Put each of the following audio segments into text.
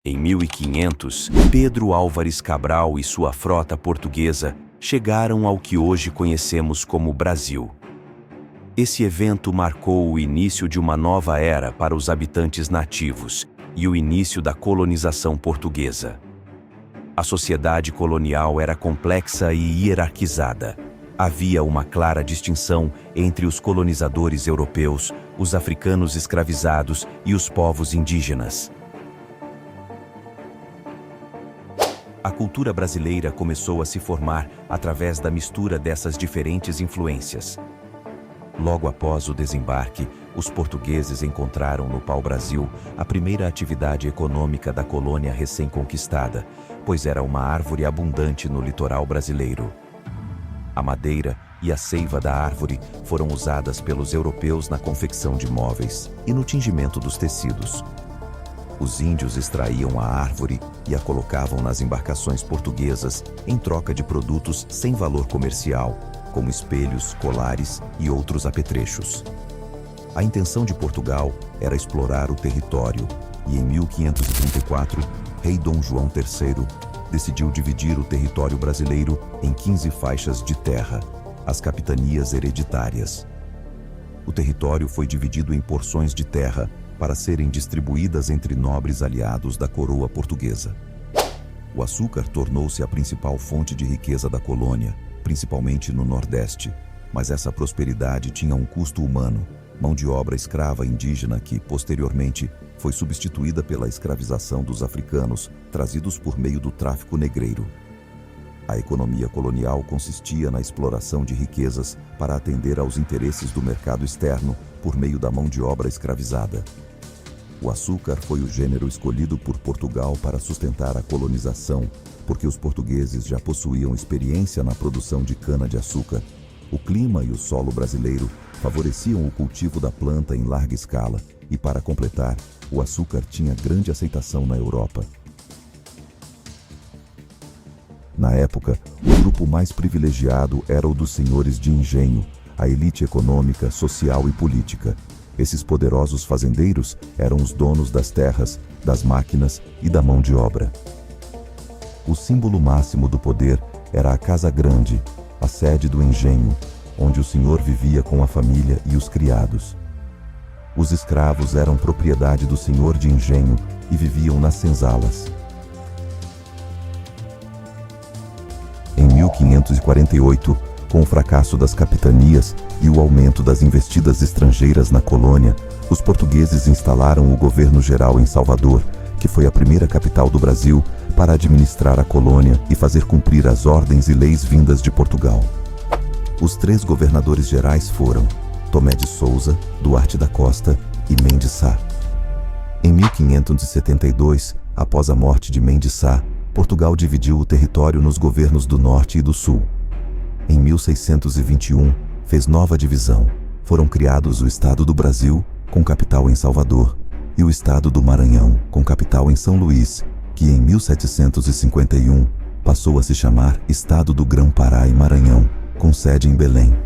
Em 1500, Pedro Álvares Cabral e sua frota portuguesa chegaram ao que hoje conhecemos como Brasil. Esse evento marcou o início de uma nova era para os habitantes nativos e o início da colonização portuguesa. A sociedade colonial era complexa e hierarquizada. Havia uma clara distinção entre os colonizadores europeus, os africanos escravizados e os povos indígenas. A cultura brasileira começou a se formar através da mistura dessas diferentes influências. Logo após o desembarque, os portugueses encontraram no pau-brasil a primeira atividade econômica da colônia recém-conquistada, pois era uma árvore abundante no litoral brasileiro. A madeira e a seiva da árvore foram usadas pelos europeus na confecção de móveis e no tingimento dos tecidos. Os índios extraíam a árvore e a colocavam nas embarcações portuguesas em troca de produtos sem valor comercial, como espelhos, colares e outros apetrechos. A intenção de Portugal era explorar o território e, em 1534, rei Dom João III decidiu dividir o território brasileiro em 15 faixas de terra, as capitanias hereditárias. O território foi dividido em porções de terra para serem distribuídas entre nobres aliados da coroa portuguesa. O açúcar tornou-se a principal fonte de riqueza da colônia, principalmente no Nordeste, mas essa prosperidade tinha um custo humano, mão de obra escrava indígena que, posteriormente, foi substituída pela escravização dos africanos, trazidos por meio do tráfico negreiro. A economia colonial consistia na exploração de riquezas para atender aos interesses do mercado externo por meio da mão de obra escravizada. O açúcar foi o gênero escolhido por Portugal para sustentar a colonização, porque os portugueses já possuíam experiência na produção de cana-de-açúcar. O clima e o solo brasileiro favoreciam o cultivo da planta em larga escala e, para completar, o açúcar tinha grande aceitação na Europa. Na época, o grupo mais privilegiado era o dos senhores de engenho, a elite econômica, social e política. Esses poderosos fazendeiros eram os donos das terras, das máquinas e da mão de obra. O símbolo máximo do poder era a Casa Grande, a sede do engenho, onde o senhor vivia com a família e os criados. Os escravos eram propriedade do senhor de engenho e viviam nas senzalas. Em 1548, com o fracasso das capitanias e o aumento das investidas estrangeiras na colônia, os portugueses instalaram o governo geral em Salvador, que foi a primeira capital do Brasil para administrar a colônia e fazer cumprir as ordens e leis vindas de Portugal. Os 3 governadores gerais foram Tomé de Souza, Duarte da Costa e Mendes Sá. Em 1572, após a morte de Mendes Sá, Portugal dividiu o território nos governos do Norte e do Sul. Em 1621, fez nova divisão. Foram criados o Estado do Brasil, com capital em Salvador, e o Estado do Maranhão, com capital em São Luís, que em 1751 passou a se chamar Estado do Grão-Pará e Maranhão, com sede em Belém.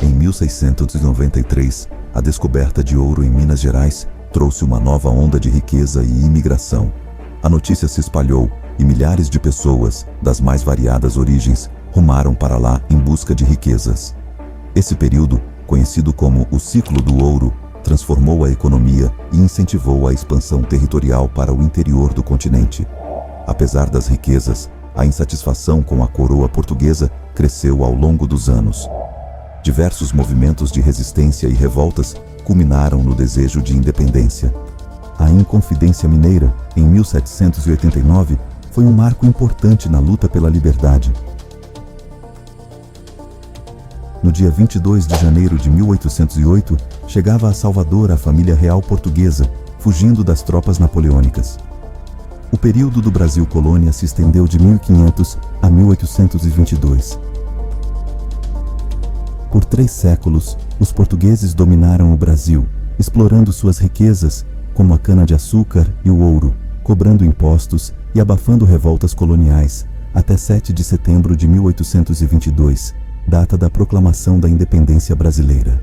Em 1693, a descoberta de ouro em Minas Gerais trouxe uma nova onda de riqueza e imigração. A notícia se espalhou e milhares de pessoas, das mais variadas origens, rumaram para lá em busca de riquezas. Esse período, conhecido como o Ciclo do Ouro, transformou a economia e incentivou a expansão territorial para o interior do continente. Apesar das riquezas, a insatisfação com a coroa portuguesa cresceu ao longo dos anos. Diversos movimentos de resistência e revoltas culminaram no desejo de independência. A Inconfidência Mineira, em 1789, foi um marco importante na luta pela liberdade. No dia 22 de janeiro de 1808, chegava a Salvador a família real portuguesa, fugindo das tropas napoleônicas. O período do Brasil colônia se estendeu de 1500 a 1822. Por 3 séculos, os portugueses dominaram o Brasil, explorando suas riquezas, como a cana-de-açúcar e o ouro, cobrando impostos e abafando revoltas coloniais, até 7 de setembro de 1822, data da proclamação da independência brasileira.